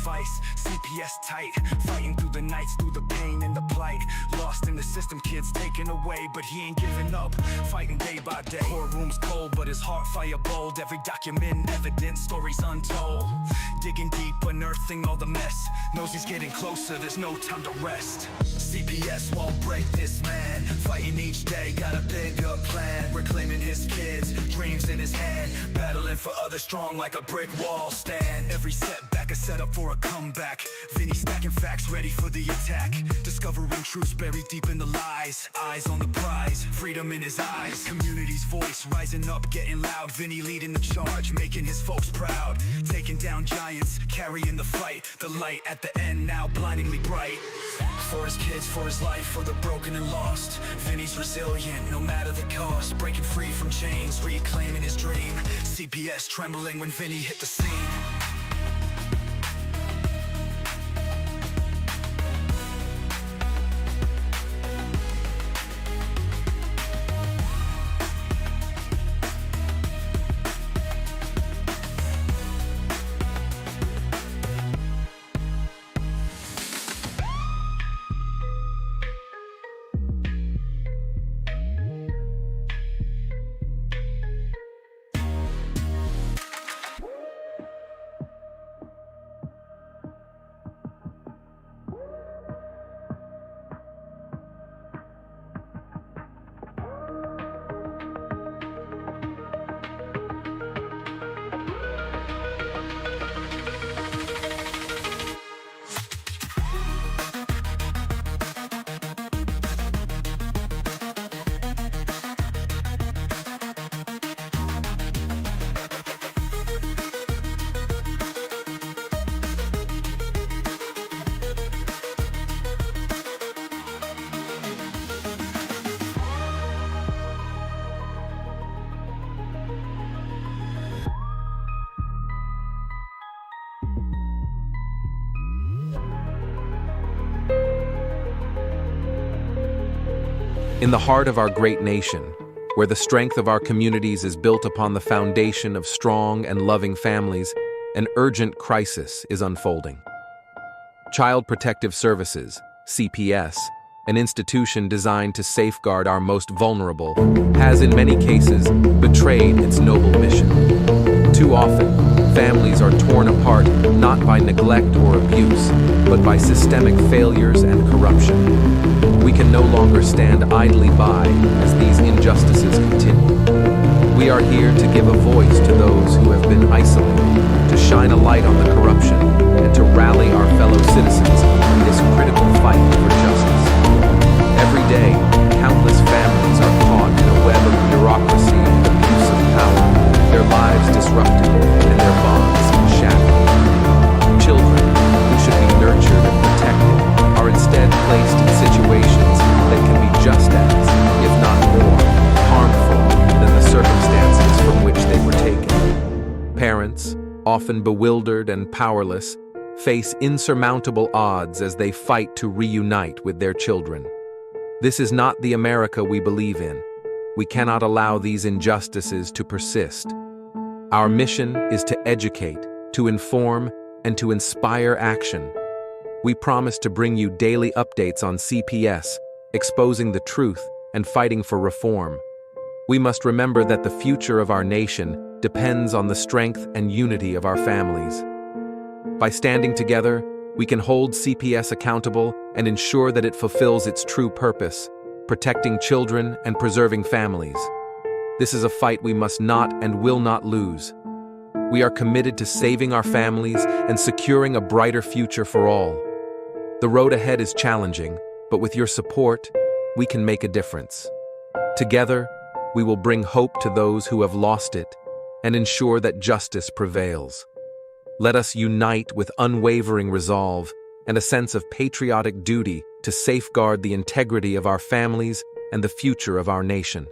sacrifice, CPS tight, fighting through the nights, through the pain and the plight. Lost in the system, kids taken away, but he ain't giving up, fighting day by day. Courtroom's cold, but his heart fire bold. Every document, evidence, stories untold. Digging deep, unearthing all the mess. Knows he's getting closer, there's no time to rest. CPS won't break this man, fighting each day, got a bigger plan. Reclaiming his kids, dreams in his hand, battling for others strong like a brick wall stand. Every setback a setup for a comeback. Vinny stacking facts, ready for the attack. Discovering truths buried deep in the lies. Eyes on the prize, freedom in his eyes. Community's voice rising up, getting loud. Vinny leading the charge, making his folks proud. Taking down giants, carrying the fight. The light at the end now blindingly bright. For his kids, for his life, for the broken and lost. Vinny's resilient, no matter the cost. Breaking free from chains, reclaiming his dream. CPS trembling when Vinny hit the scene. In the heart of our great nation, where the strength of our communities is built upon the foundation of strong and loving families, an urgent crisis is unfolding. Child Protective Services, CPS, an institution designed to safeguard our most vulnerable, has in many cases betrayed its noble mission. Too often, families are torn apart not by neglect or abuse, but by systemic failures and corruption. We can no longer stand idly by as these injustices continue. We are here to give a voice to those who have been isolated, to shine a light on the corruption, and to rally our fellow citizens in this critical fight for justice. Every day, countless families are caught in a web of bureaucracy and abuse of power, their lives disrupted and their bonds shattered. Children, who should be nurtured and protected, are instead placed in situations that can be just as, if not more, harmful than the circumstances from which they were taken. Parents, often bewildered and powerless, face insurmountable odds as they fight to reunite with their children. This is not the America we believe in. We cannot allow these injustices to persist. Our mission is to educate, to inform, and to inspire action. We promise to bring you daily updates on CPS, exposing the truth and fighting for reform. We must remember that the future of our nation depends on the strength and unity of our families. By standing together, we can hold CPS accountable and ensure that it fulfills its true purpose, protecting children and preserving families. This is a fight we must not and will not lose. We are committed to saving our families and securing a brighter future for all. The road ahead is challenging, but with your support, we can make a difference. Together, we will bring hope to those who have lost it and ensure that justice prevails. Let us unite with unwavering resolve and a sense of patriotic duty to safeguard the integrity of our families and the future of our nation.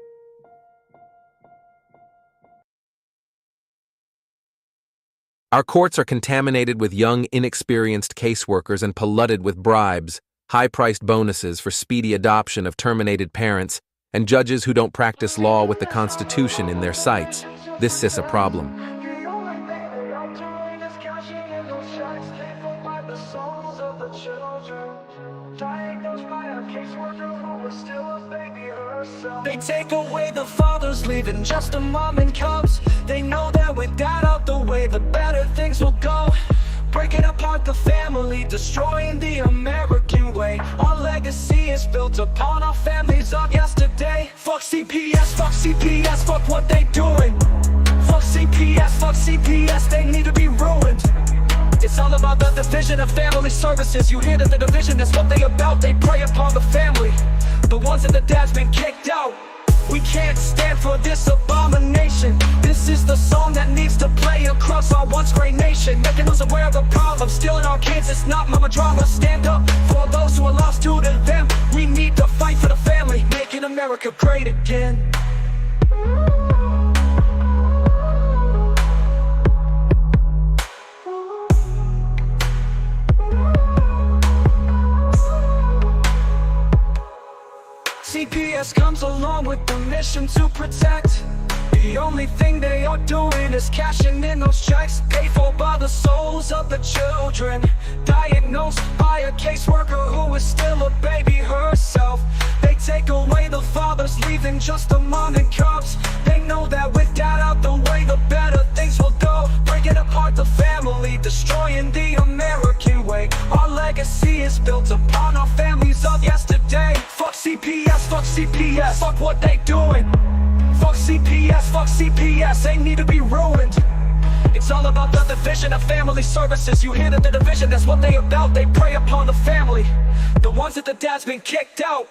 Our courts are contaminated with young, inexperienced caseworkers and polluted with bribes, high-priced bonuses for speedy adoption of terminated parents, and judges who don't practice law with the Constitution in their sights. This is a problem. Diagnosed by a caseworker who was still a baby herself. They take away the fathers, leaving just a mom and cubs. They know that with that out the way, the better things will go. Breaking apart the family, destroying the American way. Our legacy is built upon our families of yesterday. Fuck CPS, fuck CPS, fuck what they doing. Fuck CPS, they need to be ruined. It's all about the division of family services. You hear that the division, that's what they about. They prey upon the family, the ones that the dad's been kicked out. We can't stand for this abomination. This is the song that needs to play across our once great nation, making us aware of the problem, stealing our kids. It's not mama drama. Stand up for those who are lost to them. We need to fight for the family, making America great again. CPS comes along with the mission to protect. The only thing they are doing is cashing in those checks, paid for by the souls of the children. Diagnosed by a caseworker who is still a baby herself. They take away the fathers, leaving just a mom and cubs. They know that with that out the way, the better things will go. Breaking apart the family, destroying the American way. Our legacy is built upon our families of yesterday. Fuck CPS, fuck what they doing. Fuck CPS, they need to be ruined. It's all about the division of family services. You hear that the division, that's what they about. They prey upon the family, the ones that the dad's been kicked out.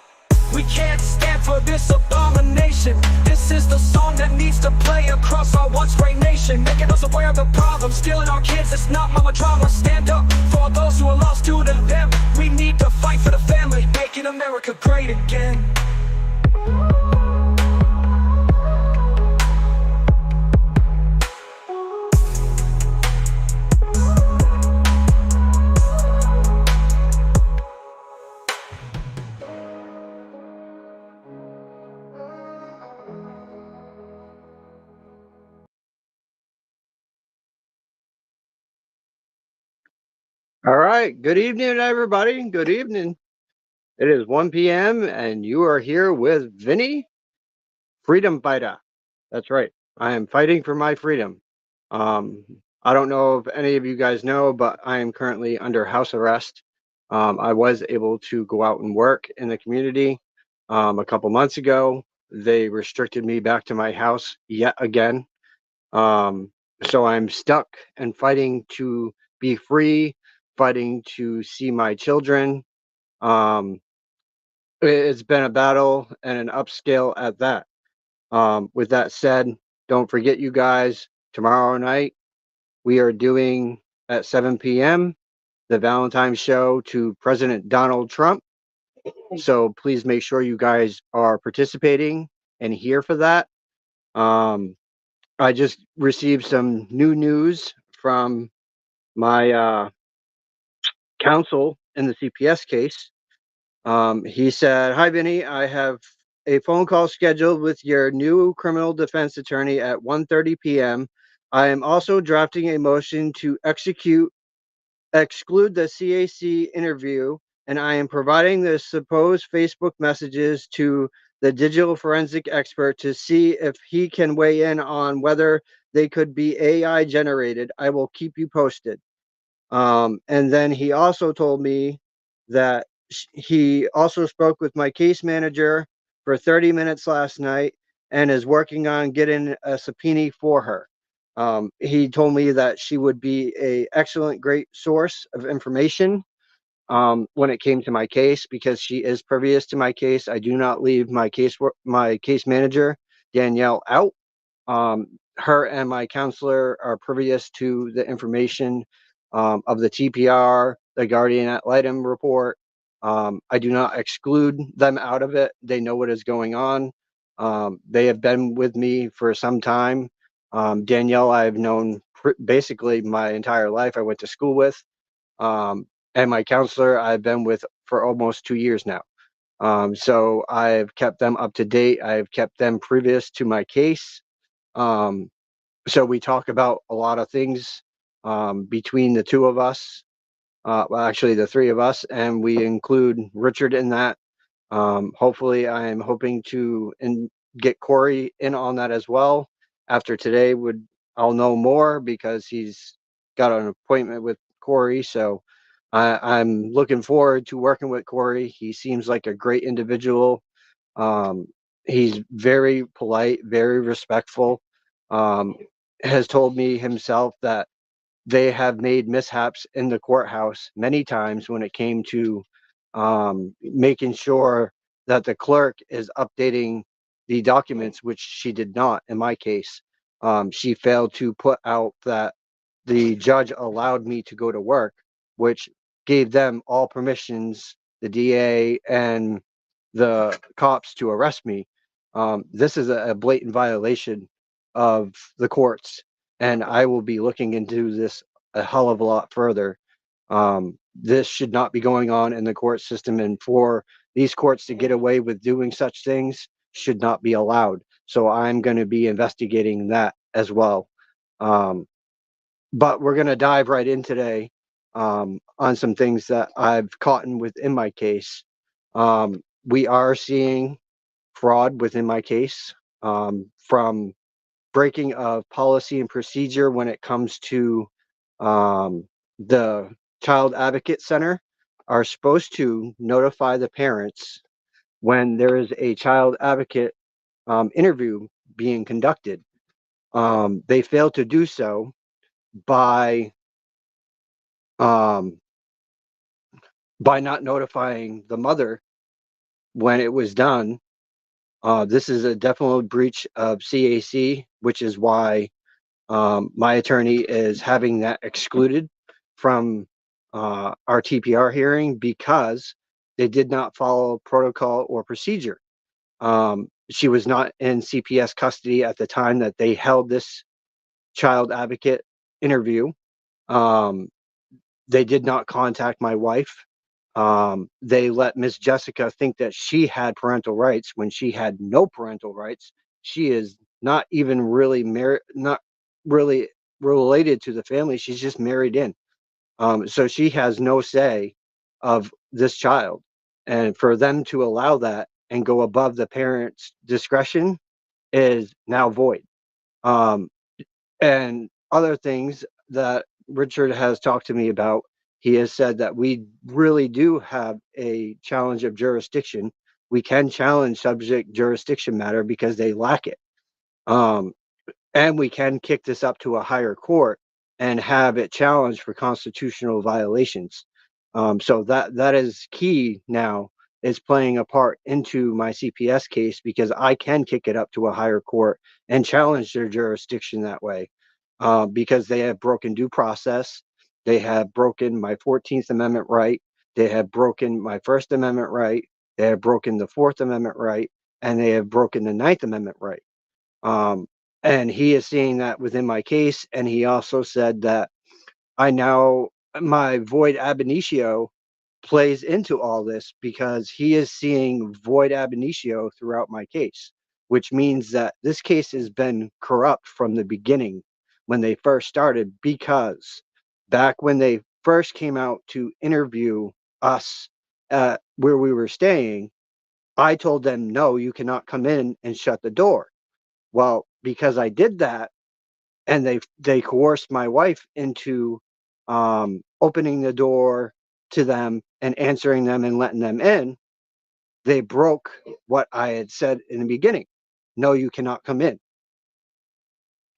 We can't stand for this abomination. This is the song that needs to play across our once great nation, making us aware of the problem, stealing our kids. It's not mama drama. Stand up for those who are lost to them. We need to fight for the family, making America great again. All right. Good evening, everybody. Good evening. It is 1 p.m. and you are here with Vinny, Freedom Fighter. That's right. I am fighting for my freedom. I don't know if any of you guys know, but I am currently under house arrest. I was able to go out and work in the community a couple months ago. They restricted me back to my house yet again. So I'm stuck and fighting to be free, fighting to see my children. It's been a battle and an upscale at that. With that said, don't forget, you guys, tomorrow night we are doing at 7 p.m. the Valentine's show to President Donald Trump. So please make sure you guys are participating and here for that. I just received some new news from my counsel in the CPS case. He said, "Hi, Vinny. I have a phone call scheduled with your new criminal defense attorney at 1:30 p.m. I am also drafting a motion to exclude the CAC interview, and I am providing the supposed Facebook messages to the digital forensic expert to see if he can weigh in on whether they could be AI generated. I will keep you posted." And then he also told me that he also spoke with my case manager for 30 minutes last night and is working on getting a subpoena for her. He told me that she would be a excellent, great source of information when it came to my case, because she is previous to my case. I do not leave my case manager, Danielle, out. Her and my counselor are previous to the information of the TPR, the Guardian ad litem report. I do not exclude them out of it. They know what is going on. They have been with me for some time. Danielle, I've known basically my entire life. I went to school with. And my counselor, I've been with for almost 2 years now. So I've kept them up to date. I've kept them previous to my case. So we talk about a lot of things between the two of us. Well, actually, the three of us, and we include Richard in that. Hopefully, I am hoping to get Corey in on that as well. After today, I'll know more because he's got an appointment with Corey. So I'm looking forward to working with Corey. He seems like a great individual. Um, he's very polite, very respectful. Um, has told me himself that they have made mishaps in the courthouse many times when it came to making sure that the clerk is updating the documents, which she did not in my case. She failed to put out that the judge allowed me to go to work, which gave them all permissions, the DA and the cops, to arrest me. This is a blatant violation of the courts, and I will be looking into this a hell of a lot further. This should not be going on in the court system, and for these courts to get away with doing such things should not be allowed. So I'm going to be investigating that as well. Um, but we're going to dive right in today on some things that I've caught in within my case. We are seeing fraud within my case, from breaking of policy and procedure when it comes to the Child Advocate Center are supposed to notify the parents when there is a child advocate interview being conducted. They failed to do so by um, by not notifying the mother when it was done. This is a definite breach of CAC, which is why my attorney is having that excluded from our TPR hearing because they did not follow protocol or procedure. She was not in CPS custody at the time that they held this child advocate interview. Um, they did not contact my wife. They let Miss Jessica think that she had parental rights when she had no parental rights. She is not even really married, not really related to the family. She's just married in. So she has no say of this child. And for them to allow that and go above the parent's discretion is now void. Um, and other things that Richard has talked to me about, he has said that we really do have a challenge of jurisdiction. We can challenge subject jurisdiction matter because they lack it. Um, and we can kick this up to a higher court and have it challenged for constitutional violations. So that is key now. Is playing a part into my CPS case because I can kick it up to a higher court and challenge their jurisdiction that way, because they have broken due process, they have broken my 14th Amendment right, they have broken my First Amendment right, they have broken the Fourth Amendment right, and they have broken the Ninth Amendment right. Um, and he is seeing that within my case. And he also said that I now, my void ab initio plays into all this because he is seeing void ab initio throughout my case, which means that this case has been corrupt from the beginning when they first started. Because back when they first came out to interview us at where we were staying, I told them, no, you cannot come in, and shut the door. Well, because I did that, and they coerced my wife into opening the door to them and answering them and letting them in, they broke what I had said in the beginning. No, you cannot come in.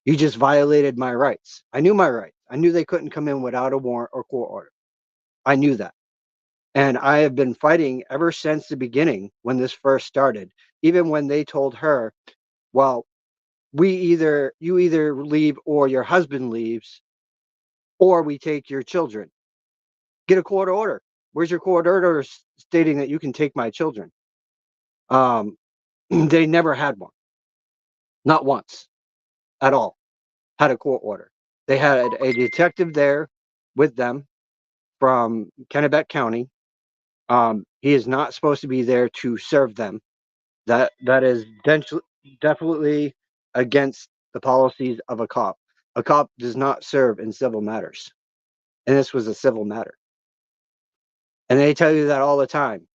You just violated my rights. I knew my rights. I knew they couldn't come in without a warrant or court order. I knew that. And I have been fighting ever since the beginning when this first started. Even when they told her, well, you either leave or your husband leaves, or we take your children. Get a court order. Where's your court order stating that you can take my children? Um, they never had one, not once at all. Had a court order. They had a detective there with them from Kennebec County. He is not supposed to be there to serve them. That is definitely against the policies of a cop. A cop does not serve in civil matters, and this was a civil matter. And they tell you that all the time.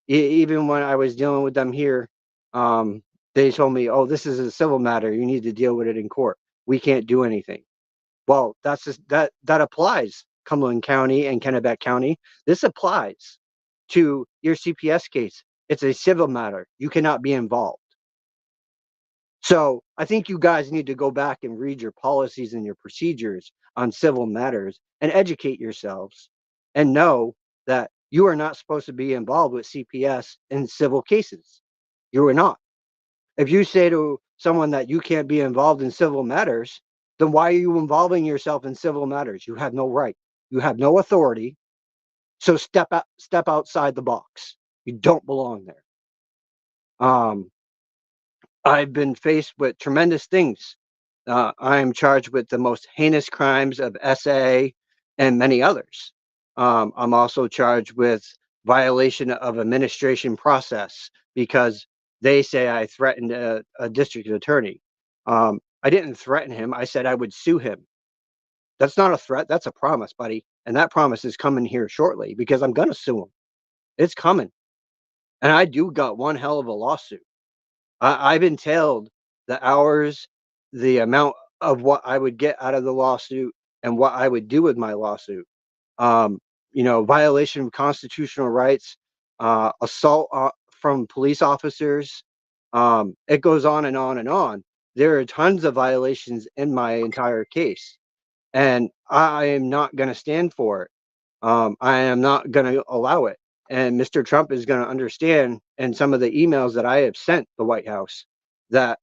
Even when I was dealing with them here, um, they told me, "Oh, this is a civil matter. You need to deal with it in court. We can't do anything." Well, that's just that applies Cumberland County and Kennebec County. This applies to your CPS case. It's a civil matter. You cannot be involved. So I think you guys need to go back and read your policies and your procedures on civil matters and educate yourselves and know that you are not supposed to be involved with CPS in civil cases. You are not. If you say to someone that you can't be involved in civil matters, then why are you involving yourself in civil matters? You have no right. You have no authority. So step outside the box. You don't belong there. Um, I've been faced with tremendous things. I am charged with the most heinous crimes of SA and many others. I'm also charged with violation of administration process because they say I threatened a district attorney. I didn't threaten him. I said I would sue him. That's not a threat. That's a promise, buddy. And that promise is coming here shortly because I'm going to sue him. It's coming. And I do got one hell of a lawsuit. I've entailed the hours, the amount of what I would get out of the lawsuit and what I would do with my lawsuit. Um, violation of constitutional rights, assault from police officers. It goes on and on and on. There are tons of violations in my entire case, and I am not going to stand for it. I am not going to allow it. And Mr. Trump is going to understand, and some of the emails that I have sent the White House, that,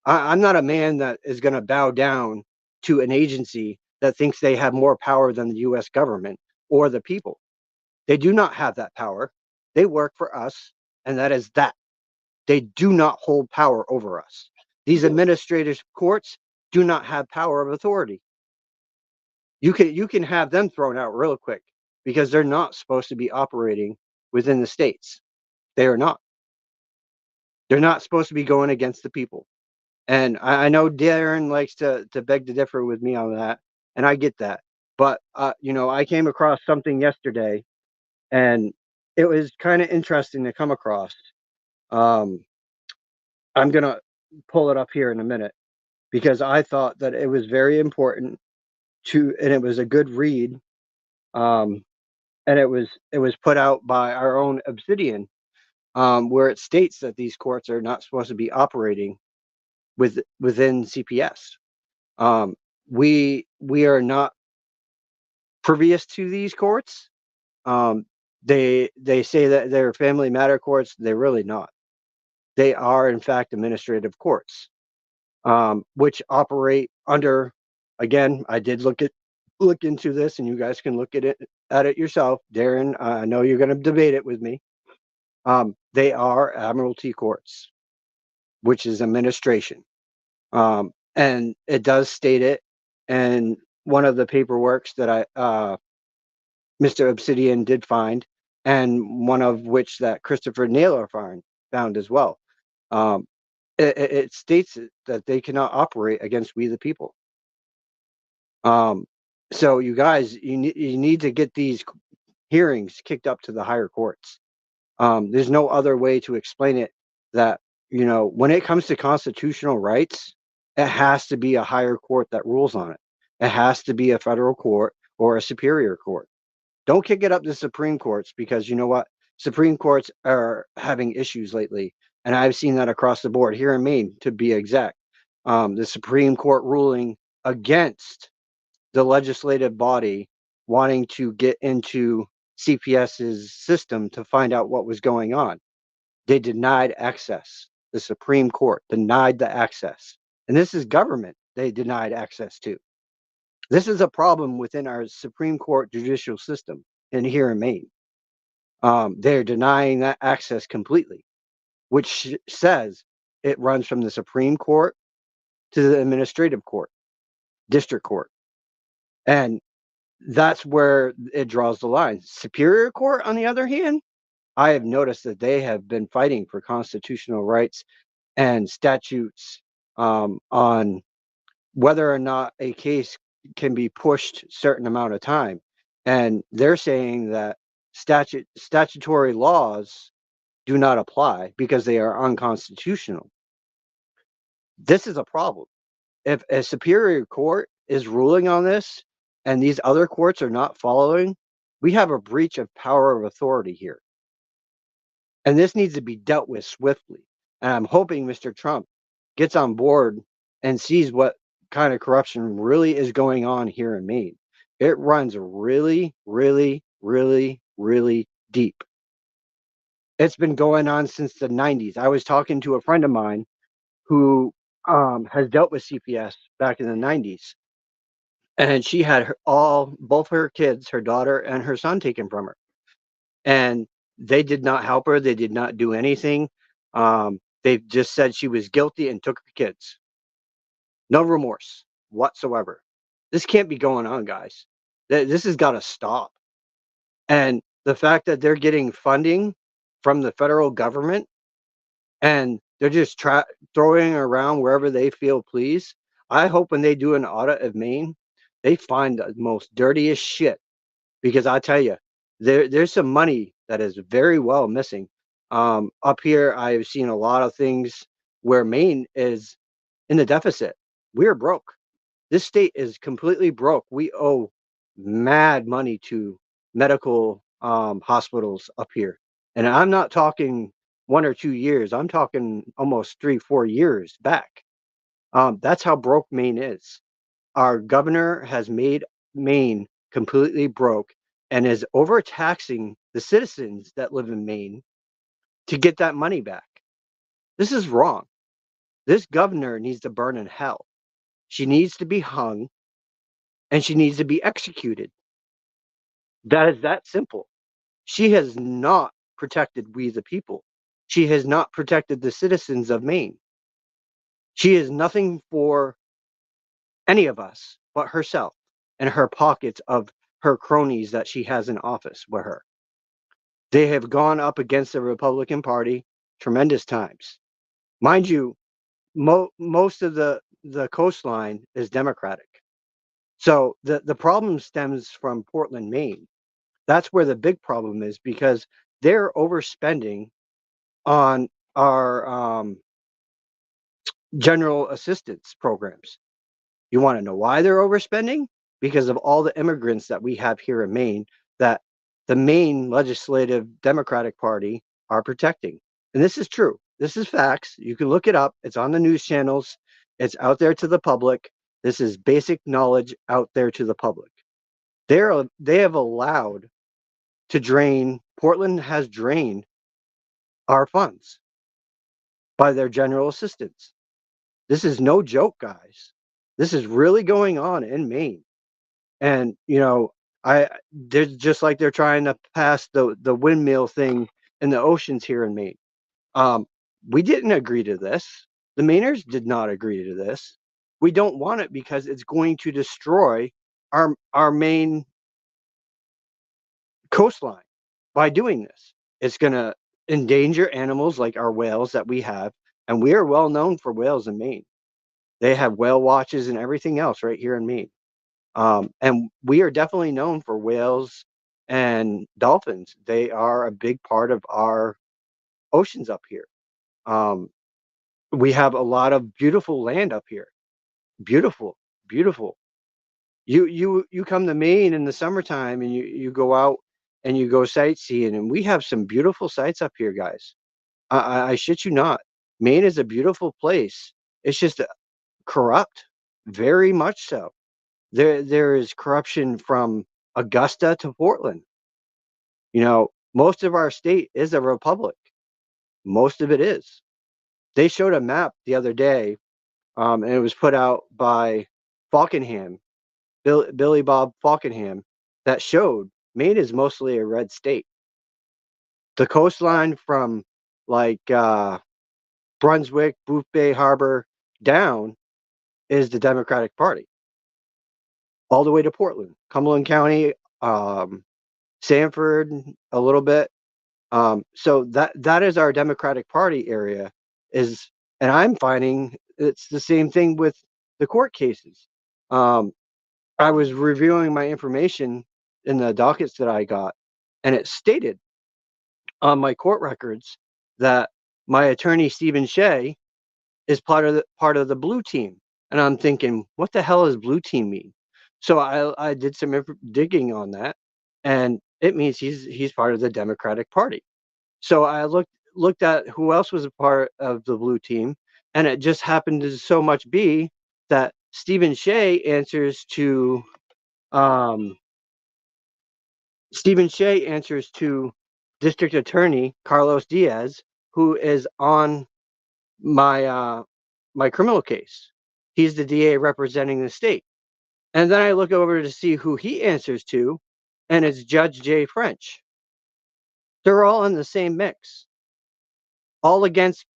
I'm not a man that is going to bow down to an agency that thinks they have more power than the US government or the people. They do not have that power. They work for us, and that is that. They do not hold power over us. These administrative courts do not have power of authority. You can have them thrown out real quick because they're not supposed to be operating within the states. They are not. They're not supposed to be going against the people. And I know Darren likes to beg to differ with me on that, and I get that. But I came across something yesterday, and it was kind of interesting to come across. Um, I'm gonna pull it up here in a minute because I thought that it was very important and it was a good read. Um, and it was put out by our own Obsidian, where it states that these courts are not supposed to be operating within CPS. Um, we are not previous to these courts. Um, they say that they're family matter courts. They're really not. They are in fact administrative courts, which operate under. Again, I did look into this, and you guys can look at it yourself. Darren, I know you're going to debate it with me. They are admiralty courts, which is administration. And it does state it. And one of the paperworks that Mr. Obsidian did find, and one of which that Christopher Naylor found as well. Um, it states that they cannot operate against we the people. Um, so you guys, you need to get these hearings kicked up to the higher courts. There's no other way to explain it that, when it comes to constitutional rights, it has to be a higher court that rules on it. It has to be a federal court or a superior court. Don't kick it up to Supreme Courts because you know what? Supreme Courts are having issues lately. And I've seen that across the board here in Maine, to be exact. The Supreme Court ruling against the legislative body wanting to get into CPS's system to find out what was going on. They denied access. The Supreme Court denied the access. And this is government they denied access to. This is a problem within our Supreme Court judicial system in here in Maine. They're denying that access completely, which says it runs from the Supreme Court to the administrative court, district court. And that's where it draws the line. Superior Court, on the other hand, I have noticed that they have been fighting for constitutional rights and statutes, on whether or not a case can be pushed certain amount of time. And they're saying that statutory laws do not apply because they are unconstitutional. This is a problem. If a superior court is ruling on this and these other courts are not following, we have a breach of power of authority here. And this needs to be dealt with swiftly. And I'm hoping Mr. Trump gets on board and sees what kind of corruption really is going on here in Maine. It runs really, really, really, really deep. It's been going on since the 90s. I was talking to a friend of mine who has dealt with CPS back in the 90s, and she had both her kids, her daughter and her son, taken from her, and they did not help her. They did not do anything. They just said she was guilty and took the kids. No remorse whatsoever. This can't be going on, guys. This has got to stop. And the fact that they're getting funding from the federal government and they're just throwing around wherever they feel please. I hope when they do an audit of Maine, they find the most dirtiest shit, because I tell you, there's some money that is very well missing. Up here, I've seen a lot of things where Maine is in the deficit. We're broke. This state is completely broke. We owe mad money to medical hospitals up here. And I'm not talking 1 or 2 years. I'm talking almost 3, 4 years back. That's how broke Maine is. Our governor has made Maine completely broke and is overtaxing the citizens that live in Maine to get that money back. This is wrong. This governor needs to burn in hell. She needs to be hung and she needs to be executed. That is that simple. She has not protected we the people. She has not protected the citizens of Maine. She is nothing for any of us but herself and her pockets of her cronies that she has in office with her. They have gone up against the Republican Party tremendous times. Mind you, most of the coastline is Democratic. So the problem stems from Portland, Maine. That's where the big problem is, because they're overspending on our general assistance programs. You want to know why they're overspending? Because of all the immigrants that we have here in Maine that the Maine Legislative Democratic Party are protecting. And this is true. This is facts. You can look it up. It's on the news channels. It's out there to the public. This is basic knowledge out there to the public. They have allowed to drain, Portland has drained our funds by their general assistance. This is no joke, guys. This is really going on in Maine. And they're just like they're trying to pass the windmill thing in the oceans here in Maine. We didn't agree to this. The Mainers did not agree to this. We don't want it because it's going to destroy our main coastline by doing this. It's going to endanger animals like our whales that we have, and we are well known for whales in Maine. They have whale watches and everything else right here in Maine. And we are definitely known for whales and dolphins. They are a big part of our oceans up here. We have a lot of beautiful land up here. Beautiful, beautiful. You come to Maine in the summertime and you go out and you go sightseeing, and we have some beautiful sights up here, guys. I shit you not. Maine is a beautiful place. It's just corrupt, very much so. There is corruption from Augusta to Portland. Most of our state is a republic. Most of it is. They showed a map the other day, and it was put out by Falkenham, Billy Bob Falkenham, that showed Maine is mostly a red state. The coastline from like Brunswick, Booth Bay Harbor down is the Democratic Party, all the way to Portland, Cumberland County, Sanford, a little bit. So that is our Democratic Party area. And I'm finding it's the same thing with the court cases. I was reviewing my information in the dockets that I got, and it stated on my court records that my attorney Stephen Shea is part of the blue team. And I'm thinking, what the hell does blue team mean? So I did some digging on that, and it means he's part of the Democratic Party. So I looked at who else was a part of the blue team, and it just happened to so much be that um, Stephen Shea answers to District Attorney Carlos Diaz, who is on my criminal case. He's the DA representing the state. And then I look over to see who he answers to, and it's Judge Jay French. They're all in the same mix, all against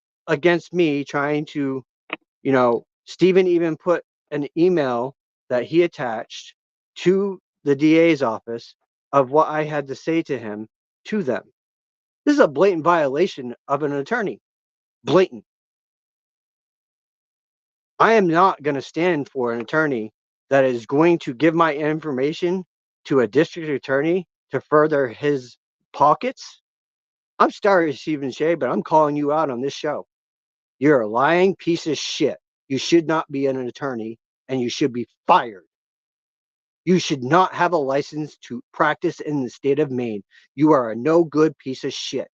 me trying to, Stephen even put an email that he attached to the DA's office of what I had to say to him to them. This is a blatant violation of an attorney. Blatant. I am not going to stand for an attorney that is going to give my information to a district attorney to further his pockets. I'm sorry, Stephen Shea, but I'm calling you out on this show. You're a lying piece of shit. You should not be an attorney, and you should be fired. You should not have a license to practice in the state of Maine. You are a no good piece of shit.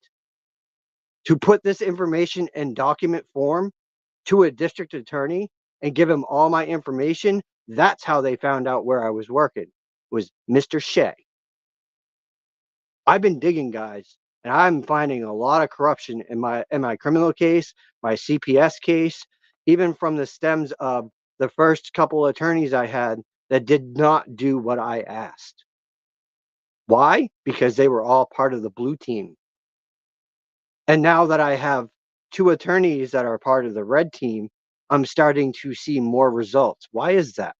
To put this information in document form to a district attorney and give him all my information, that's how they found out where I was working, was Mr. Shea. I've been digging, guys, and I'm finding a lot of corruption in my criminal case, my CPS case, even from the stems of the first couple attorneys I had that did not do what I asked. Why? Because they were all part of the blue team. And now that I have two attorneys that are part of the red team, I'm starting to see more results. Why is that?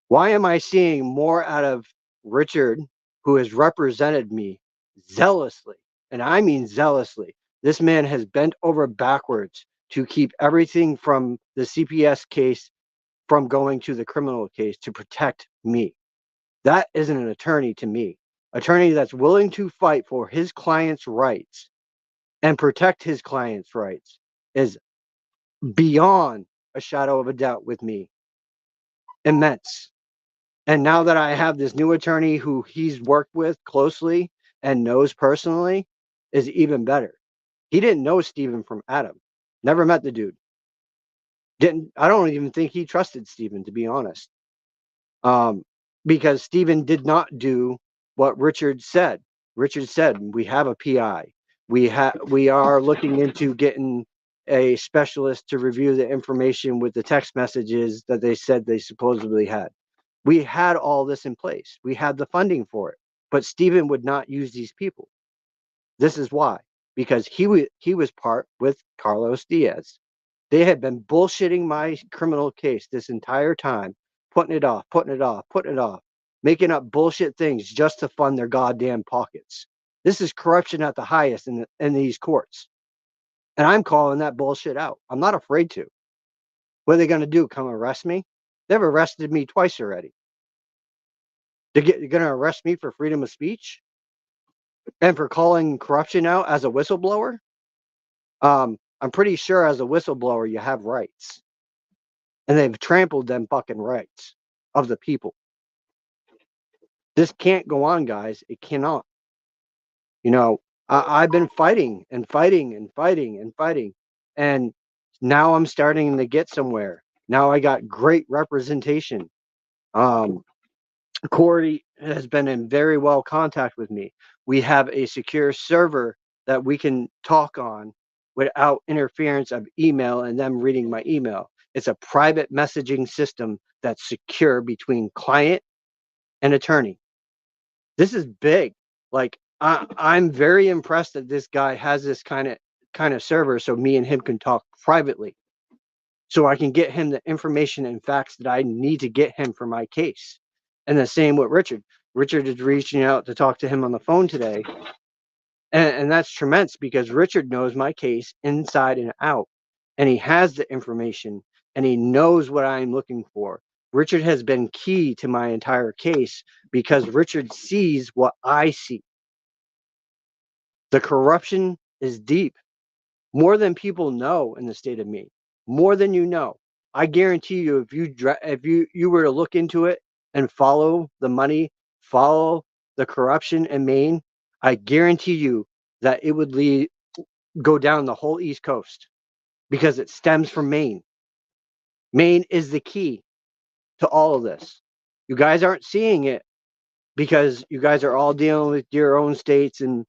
Why am I seeing more out of Richard, who has represented me zealously? And I mean zealously. This man has bent over backwards to keep everything from the CPS case from going to the criminal case to protect me. That isn't an attorney to me. Attorney that's willing to fight for his client's rights and protect his client's rights is beyond a shadow of a doubt with me. Immense. And now that I have this new attorney who he's worked with closely and knows personally, is even better. He didn't know Steven from Adam. Never met the dude. I don't even think he trusted Steven, to be honest. Because Steven did not do what Richard said. Richard said, we have a PI. We are looking into getting a specialist to review the information with the text messages that they said they supposedly had. We had all this in place. We had the funding for it, but Stephen would not use these people. This is why, because he was part with Carlos Diaz. They had been bullshitting my criminal case this entire time, putting it off, making up bullshit things just to fund their goddamn pockets. This is corruption at the highest in these courts. And I'm calling that bullshit out. I'm not afraid to. What are they going to do? Come arrest me? They've arrested me twice already. They're going to arrest me for freedom of speech and for calling corruption out as a whistleblower. I'm pretty sure as a whistleblower, you have rights. And they've trampled them fucking rights of the people. This can't go on, guys. It cannot. I've been fighting and fighting and fighting and fighting. And now I'm starting to get somewhere. Now I got great representation. Corey has been in very well contact with me. We have a secure server that we can talk on without interference of email and them reading my email. It's a private messaging system that's secure between client and attorney. This is big. Like I'm very impressed that this guy has this kind of server so me and him can talk privately. So I can get him the information and facts that I need to get him for my case. And the same with Richard. Richard is reaching out to talk to him on the phone today. And that's tremendous because Richard knows my case inside and out. And he has the information and he knows what I'm looking for. Richard has been key to my entire case because Richard sees what I see. The corruption is deep, more than people know in the state of Maine, more than you know. I guarantee you, if you were to look into it and follow the money, follow the corruption in Maine, I guarantee you that it would go down the whole East Coast because it stems from Maine. Maine is the key to all of this. You guys aren't seeing it because you guys are all dealing with your own states and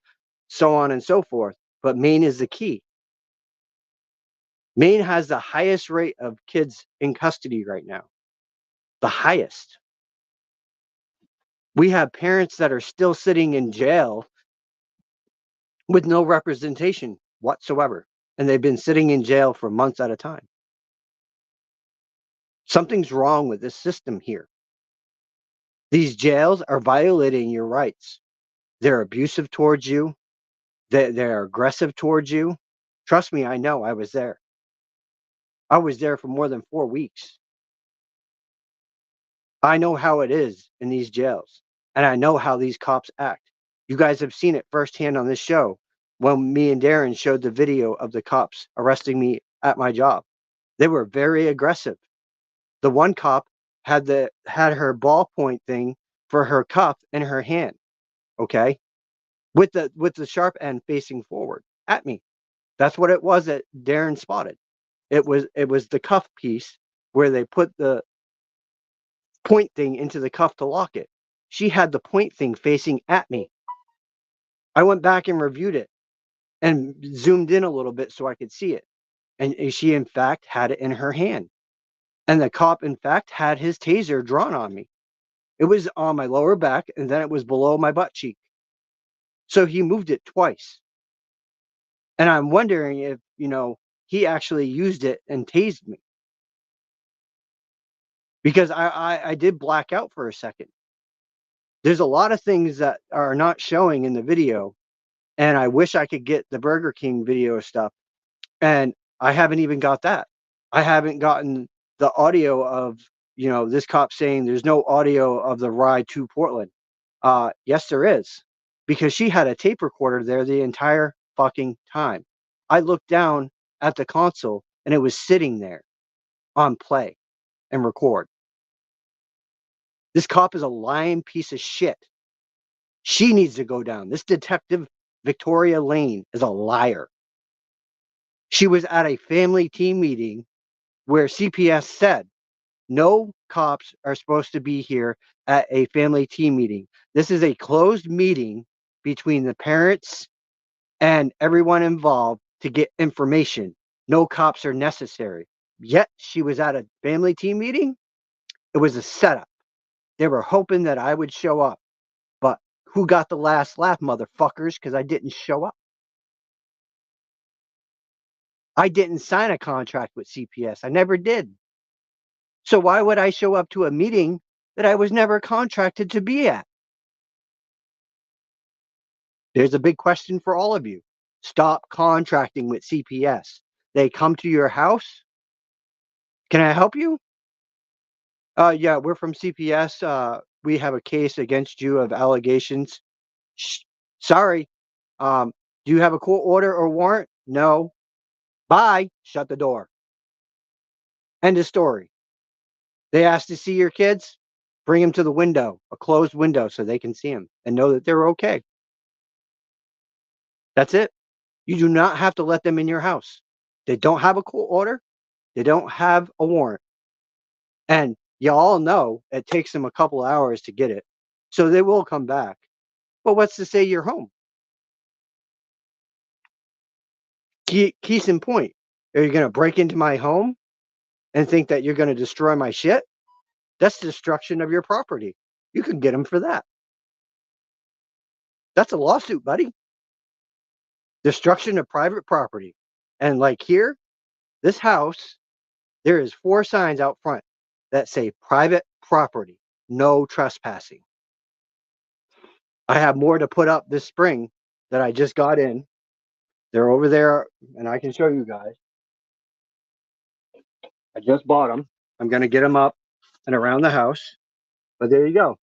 so on and so forth. But Maine is the key. Maine has the highest rate of kids in custody right now. The highest. We have parents that are still sitting in jail with no representation whatsoever. And they've been sitting in jail for months at a time. Something's wrong with this system here. These jails are violating your rights. They're abusive towards you. They're aggressive towards you. Trust me, I know. I was there. I was there for more than 4 weeks. I know how it is in these jails, and I know how these cops act. You guys have seen it firsthand on this show when me and Darren showed the video of the cops arresting me at my job. They were very aggressive. The one cop had her ballpoint thing for her cuff in her hand, okay? With the sharp end facing forward at me. That's what it was that Darren spotted. It was the cuff piece where they put the point thing into the cuff to lock it. She had the point thing facing at me. I went back and reviewed it and zoomed in a little bit so I could see it. And she, in fact, had it in her hand. And the cop, in fact, had his taser drawn on me. It was on my lower back and then it was below my butt cheek. So he moved it twice. And I'm wondering if, he actually used it and tased me because I did black out for a second. There's a lot of things that are not showing in the video, and I wish I could get the Burger King video stuff, and I haven't even got that. I haven't gotten the audio of, this cop saying there's no audio of the ride to Portland. Yes, there is, because she had a tape recorder there the entire fucking time. I looked down at the console, and it was sitting there on play and record. This cop is a lying piece of shit. She needs to go down. This detective, Victoria Lane, is a liar. She was at a family team meeting where CPS said no cops are supposed to be here at a family team meeting. This is a closed meeting between the parents and everyone involved to get information. No cops are necessary. Yet she was at a family team meeting. It was a setup. They were hoping that I would show up. But who got the last laugh, motherfuckers? Because I didn't show up. I didn't sign a contract with CPS. I never did. So why would I show up to a meeting that I was never contracted to be at? There's a big question for all of you. Stop contracting with CPS. They come to your house. Can I help you? Yeah, we're from CPS. We have a case against you of allegations. Shh, sorry. Do you have a court order or warrant? No. Bye. Shut the door. End of story. They ask to see your kids? Bring them to the window, a closed window, so they can see them and know that they're okay. That's it. You do not have to let them in your house. They don't have a court order. They don't have a warrant. And you all know it takes them a couple hours to get it. So they will come back. But what's to say you're home? Case in point. Are you going to break into my home and think that you're going to destroy my shit? That's destruction of your property. You can get them for that. That's a lawsuit, buddy. Destruction of private property. And like here, this house, there is 4 signs out front that say private property, no trespassing. I have more to put up this spring that I just got in. They're over there, and I can show you guys. I just bought them. I'm going to get them up and around the house. But there you go.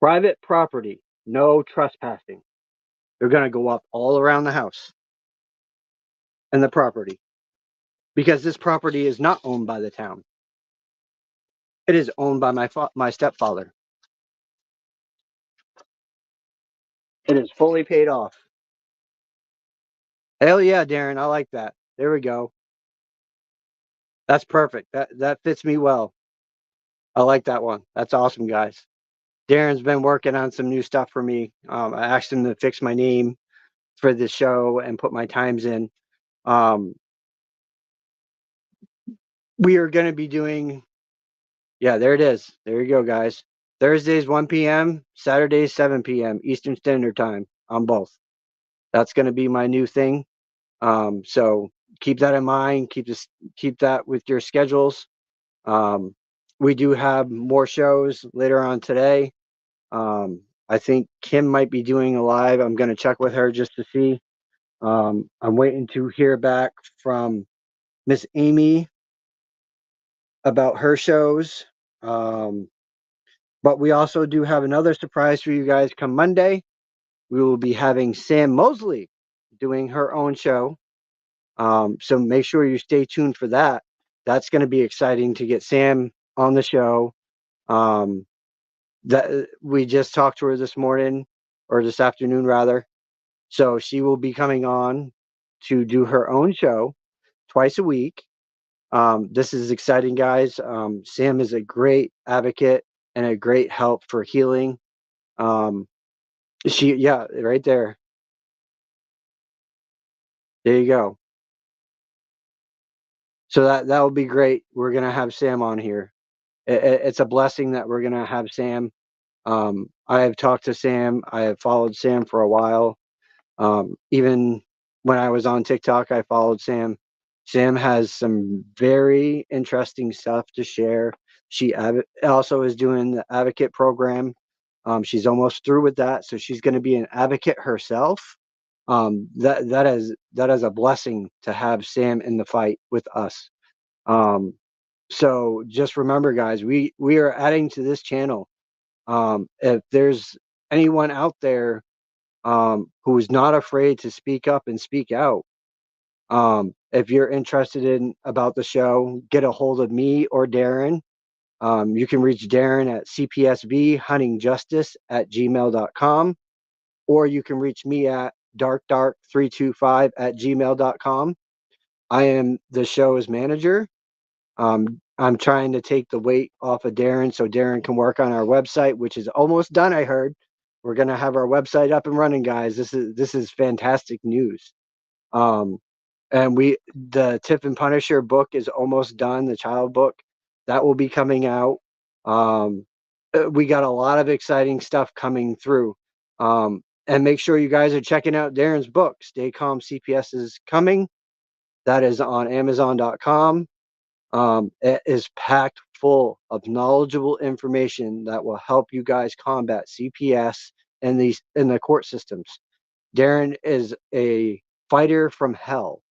Private property, no trespassing. They're going to go up all around the house and the property because this property is not owned by the town. It is owned by my stepfather. It is fully paid off. Hell yeah, Darren, I like that. There we go. That's perfect. That fits me well. I like that one. That's awesome, guys. Darren's been working on some new stuff for me. I asked him to fix my name for the show and put my times in. We are going to be doing, yeah, there it is. There you go, guys. Thursdays 1 p.m., Saturdays 7 p.m. Eastern Standard Time on both. That's going to be my new thing. So keep that in mind. Keep that with your schedules. We do have more shows later on today. I think Kim might be doing a live. I'm going to check with her just to see. I'm waiting to hear back from Miss Amy about her shows. But we also do have another surprise for you guys come Monday. We will be having Sam Mosley doing her own show. So make sure you stay tuned for that. That's going to be exciting to get Sam on the show. That we just talked to her this morning or this afternoon rather. So she will be coming on to do her own show twice a week. This is exciting, guys. Sam is a great advocate and a great help for healing. Yeah, right there. There you go. So that will be great. We're gonna have Sam on here. It's a blessing that we're gonna have Sam. I have talked to Sam. I have followed Sam for a while. Even when I was on TikTok, I followed Sam. Sam has some very interesting stuff to share. She also is doing the advocate program. She's almost through with that, so she's going to be an advocate herself. That is a blessing to have Sam in the fight with us. So just remember, guys, we are adding to this channel. If there's anyone out there who's not afraid to speak up and speak out. If you're interested in about the show, get a hold of me or Darren. You can reach Darren at cpsvhuntingjustice@gmail.com, or you can reach me at darkdark325@gmail.com. I am the show's manager. I'm trying to take the weight off of Darren so Darren can work on our website, which is almost done, I heard. We're gonna have our website up and running, guys. This is fantastic news. And the Tip and Punisher book is almost done. The child book that will be coming out. We got a lot of exciting stuff coming through. And make sure you guys are checking out Darren's book. Stay Calm CPS is coming. That is on Amazon.com. It is packed full of knowledgeable information that will help you guys combat CPS and in the court systems. Darren is a fighter from hell.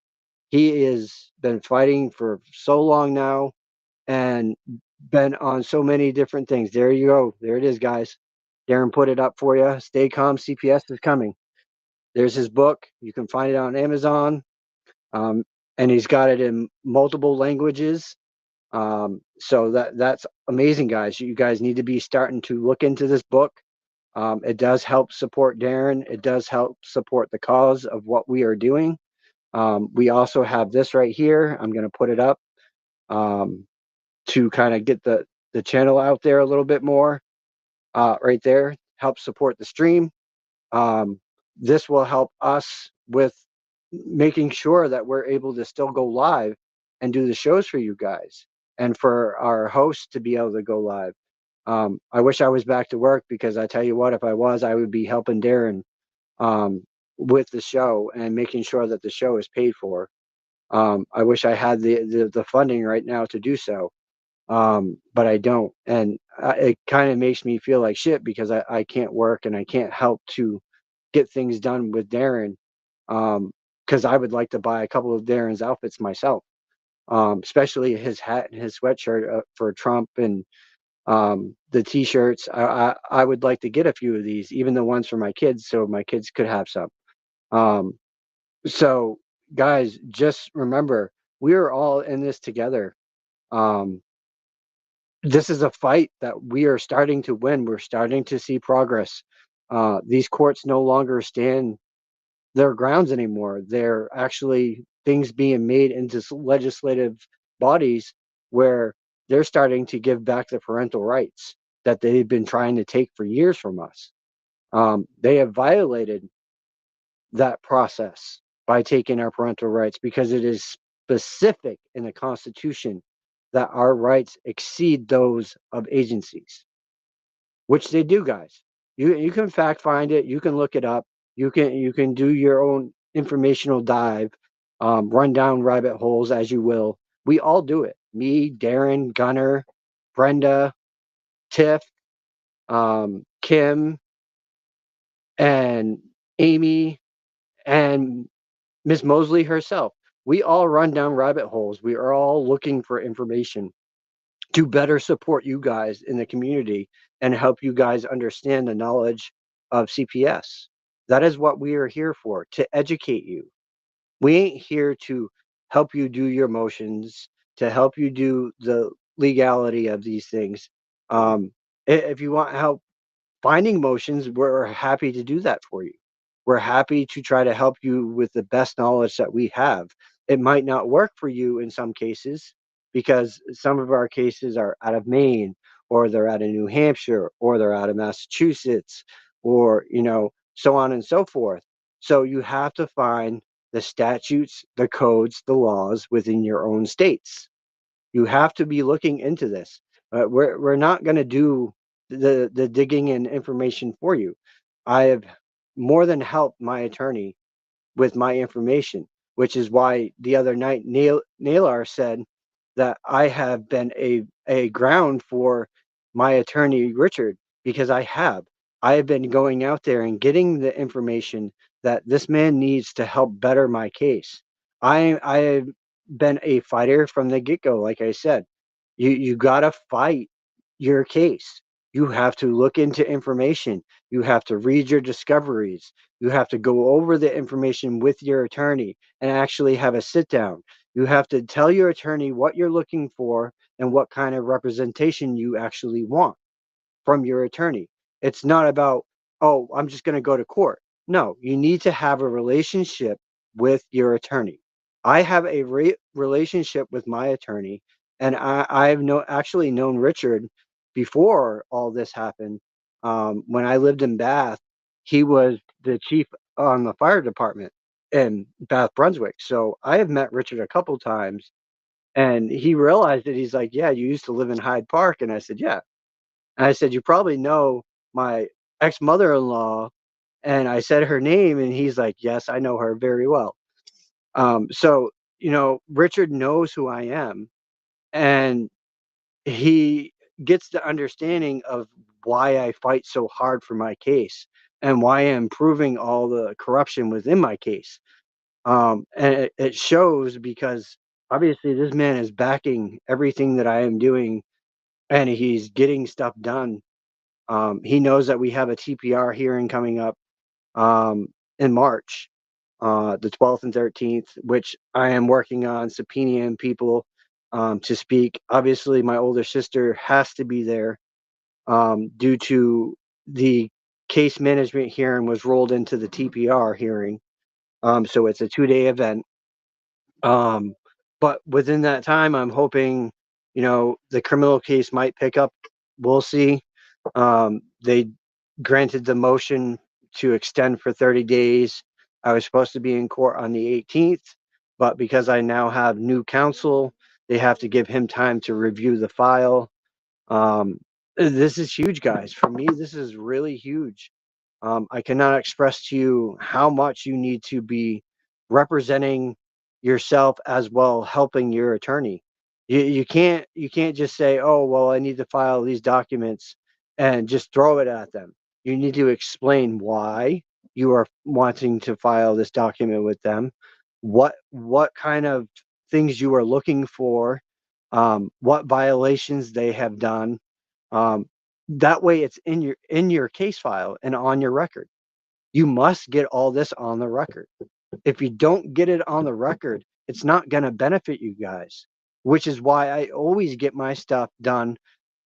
He has been fighting for so long now and been on so many different things. There you go. There it is, guys. Darren put it up for you. Stay Calm CPS is coming. There's his book. You can find it on Amazon. And he's got it in multiple languages. So that's amazing, guys. You guys need to be starting to look into this book. It does help support Darren. It does help support the cause of what we are doing. We also have this right here. I'm going to put it up to kind of get the channel out there a little bit more. Right there, help support the stream. This will help us with making sure that we're able to still go live and do the shows for you guys and for our hosts to be able to go live. I wish I was back to work because I tell you what, if I was, I would be helping Darren with the show and making sure that the show is paid for. I wish I had the funding right now to do so, but I don't. And it kind of makes me feel like shit because I can't work and I can't help to get things done with Darren because I would like to buy a couple of Darren's outfits myself. especially his hat and his sweatshirt for Trump, and the T-shirts. I would like to get a few of these, even the ones for my kids, so my kids could have some. Um, so, guys, just remember, we are all in this together. Um, this is a fight that we are starting to win. We're starting to see progress. These courts no longer stand their grounds anymore. They're actually things being made into legislative bodies where they're starting to give back the parental rights that they've been trying to take for years from us. They have violated that process by taking our parental rights because it is specific in the Constitution that our rights exceed those of agencies, which they do, guys. You can fact find it, you can look it up, you can do your own informational dive, run down rabbit holes as you will. We all do it. Me, Darren, Gunner, Brenda, Tiff, Kim, and Amy, and Miss Mosley herself. We all run down rabbit holes. We are all looking for information to better support you guys in the community and help you guys understand the knowledge of CPS. That is what we are here for, to educate you. We ain't here to help you do your motions, to help you do the legality of these things. If you want help finding motions, we're happy to do that for you. We're happy to try to help you with the best knowledge that we have. It might not work for you in some cases because some of our cases are out of Maine, or they're out of New Hampshire, or they're out of Massachusetts, or, so on and so forth. So you have to find the statutes, the codes, the laws within your own states. You have to be looking into this. We're not going to do the digging and information for you. I have more than helped my attorney with my information, which is why the other night Nalar said that I have been a ground for my attorney Richard, because I have been going out there and getting the information that this man needs to help better my case. I have been a fighter from the get-go. Like I said, you got to fight your case. You have to look into information. You have to read your discoveries. You have to go over the information with your attorney and actually have a sit down. You have to tell your attorney what you're looking for and what kind of representation you actually want from your attorney. It's not about, oh, I'm just going to go to court. No, you need to have a relationship with your attorney. I have a relationship with my attorney, and I've actually known Richard before all this happened. When I lived in Bath, he was the chief on the fire department in Bath, Brunswick. So I have met Richard a couple times, and he realized it. He's like, "Yeah, you used to live in Hyde Park," and I said, "Yeah." And I said, "You probably know my ex-mother-in-law." And I said her name, and he's like, "Yes, I know her very well." So, Richard knows who I am, and he gets the understanding of why I fight so hard for my case and why I'm proving all the corruption within my case. And it shows because obviously this man is backing everything that I am doing, and he's getting stuff done. He knows that we have a TPR hearing coming up um, in March, the 12th and 13th, which I am working on subpoenaing people to speak. Obviously, my older sister has to be there due to the case management hearing was rolled into the TPR hearing. So it's a 2-day event. Um, but within that time, I'm hoping, the criminal case might pick up. We'll see. They granted the motion to extend for 30 days. I was supposed to be in court on the 18th, but because I now have new counsel, they have to give him time to review the file. Um, this is huge, guys. For me, this is really huge. I cannot express to you how much you need to be representing yourself as well, helping your attorney. You can't just say, "Oh, well, I need to file these documents," and just throw it at them. You need to explain why you are wanting to file this document with them. What kind of things you are looking for, what violations they have done. Um, that way it's in your case file and on your record. You must get all this on the record. If you don't get it on the record, it's not going to benefit you guys, which is why I always get my stuff done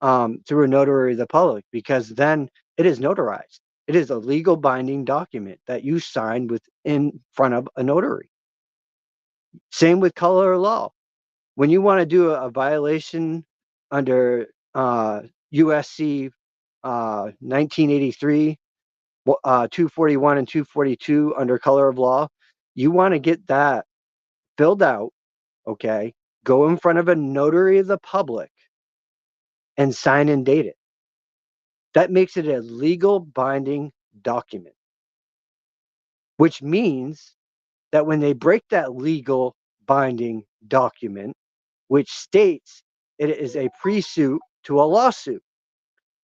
through a notary of the public, because then it is notarized. It is a legal binding document that you sign with in front of a notary. Same with color law. When you want to do a violation under USC 1983, 241 and 242 under color of law, you want to get that filled out, okay? Go in front of a notary of the public and sign and date it. That makes it a legal binding document, which means that when they break that legal binding document, which states it is a pre-suit to a lawsuit,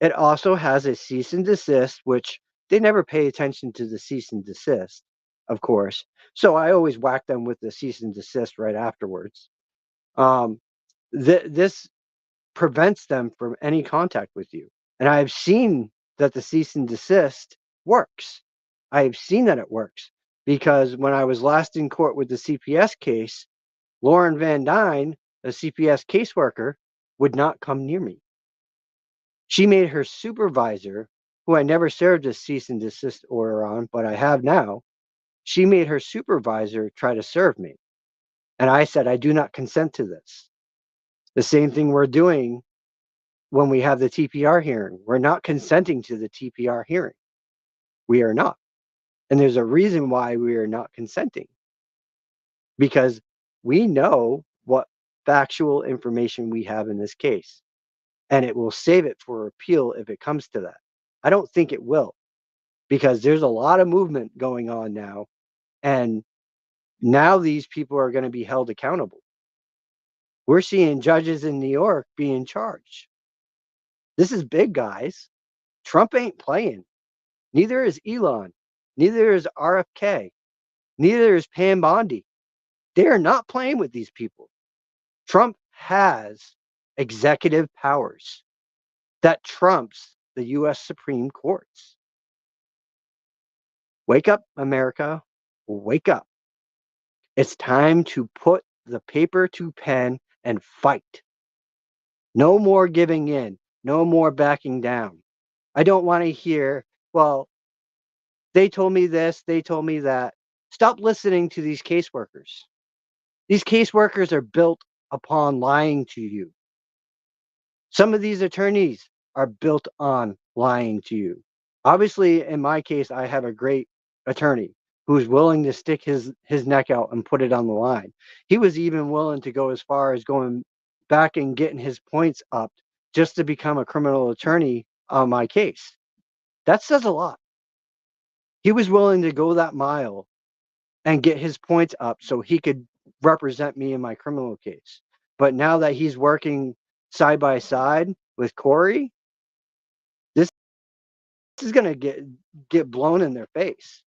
it also has a cease and desist, which they never pay attention to the cease and desist, of course. So I always whack them with the cease and desist right afterwards. This prevents them from any contact with you. And I've seen that the cease and desist works. I've seen that it works because when I was last in court with the CPS case, Lauren Van Dyne, a CPS caseworker, would not come near me. She made her supervisor, who I never served a cease and desist order on, but I have now, she made her supervisor try to serve me. And I said, I do not consent to this. The same thing we're doing when we have the TPR hearing. We're not consenting to the TPR hearing. We are not. And there's a reason why we are not consenting. Because we know what factual information we have in this case. And it will save it for appeal if it comes to that. I don't think it will, because there's a lot of movement going on now. And now these people are going to be held accountable. We're seeing judges in New York being charged. This is big, guys. Trump ain't playing. Neither is Elon. Neither is RFK. Neither is Pam Bondi. They are not playing with these people. Trump has executive powers that trumps the U.S. Supreme Courts. Wake up, America. Wake up. It's time to put the paper to pen and fight. No more giving in. No more backing down. I don't want to hear, well, they told me this, they told me that. Stop listening to these caseworkers. These caseworkers are built upon lying to you. Some of these attorneys are built on lying to you. Obviously, in my case, I have a great attorney who's willing to stick his neck out and put it on the line. He was even willing to go as far as going back and getting his points up just to become a criminal attorney on my case. That says a lot. He was willing to go that mile and get his points up so he could represent me in my criminal case. But now that he's working side by side with Corey, this is going to get blown in their face.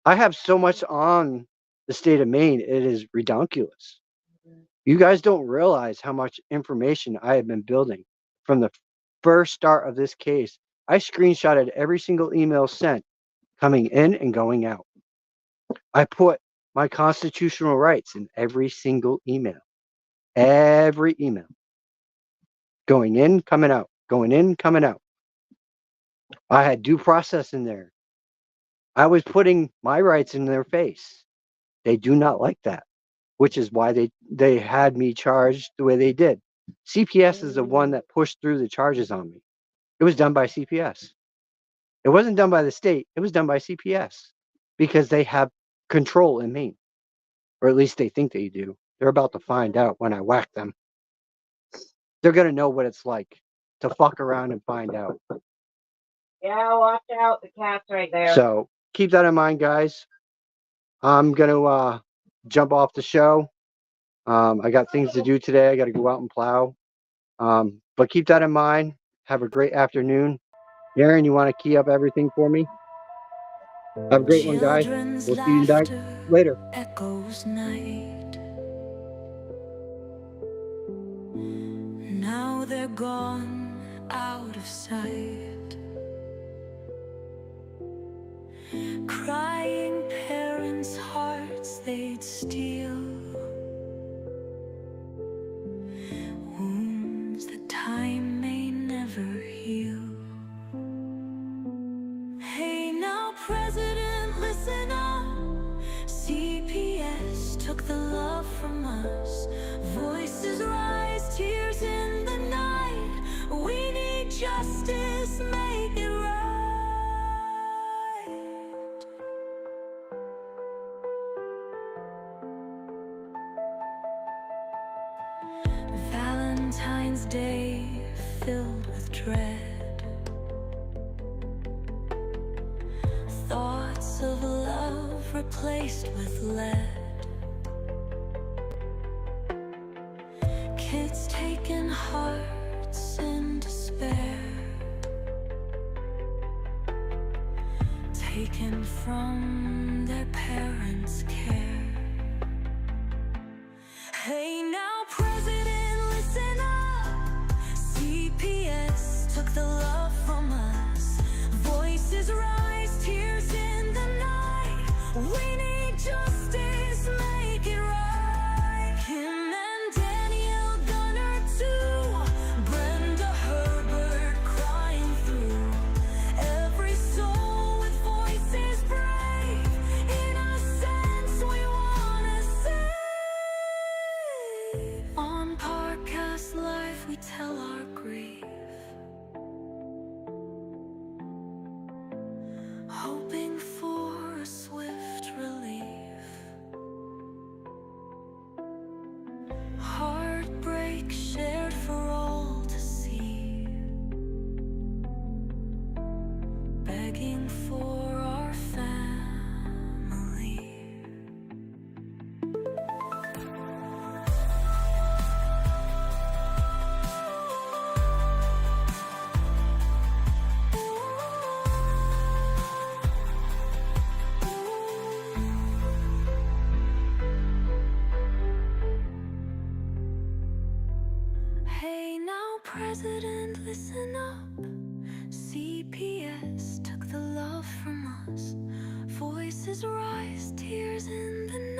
I have so much on the state of Maine, it is redonkulous. You guys don't realize how much information I have been building from the first start of this case. I screenshotted every single email sent coming in and going out. I put my constitutional rights in every single email. Every email. Going in, coming out. Going in, coming out. I had due process in there. I was putting my rights in their face. They do not like that, which is why they had me charged the way they did. CPS is the one that pushed through the charges on me. It was done by CPS. It wasn't done by the state. It was done by CPS because they have control in Maine, or at least they think they do. They're about to find out when I whack them. They're going to know what it's like to fuck around and find out. Yeah, watch out. The cat's right there. So keep that in mind, guys. I'm going to jump off the show. I got things to do today. I got to go out and plow. But keep that in mind. Have a great afternoon. Darren, you want to key up everything for me? Have a great one, guys. We'll see you back later. Echoes night. they're gone out of sight. Crying parents' hearts they'd steal, wounds that time may never heal. Hey now, President, listen up. CPS took the love from us. Voices rise, tears in the night. We need justice, make it right. Valentine's Day filled with dread, thoughts of love replaced with lead. Kids taking hearts in despair, taken from their parents' care. Hey now, President, listen up. CPS took the love from us. Voices rise, tears in the night. We need justice, make it right. Kim and Danielle Gunner too, Brenda Herbert crying through. Every soul with voices brave, innocence we wanna save. On Podcast Live we tell our grief, hoping for a swift relief. Heartbreak shared for all to see, begging for our family. Hey now, President, listen up. CPS took the love from us. Voices rise, tears in the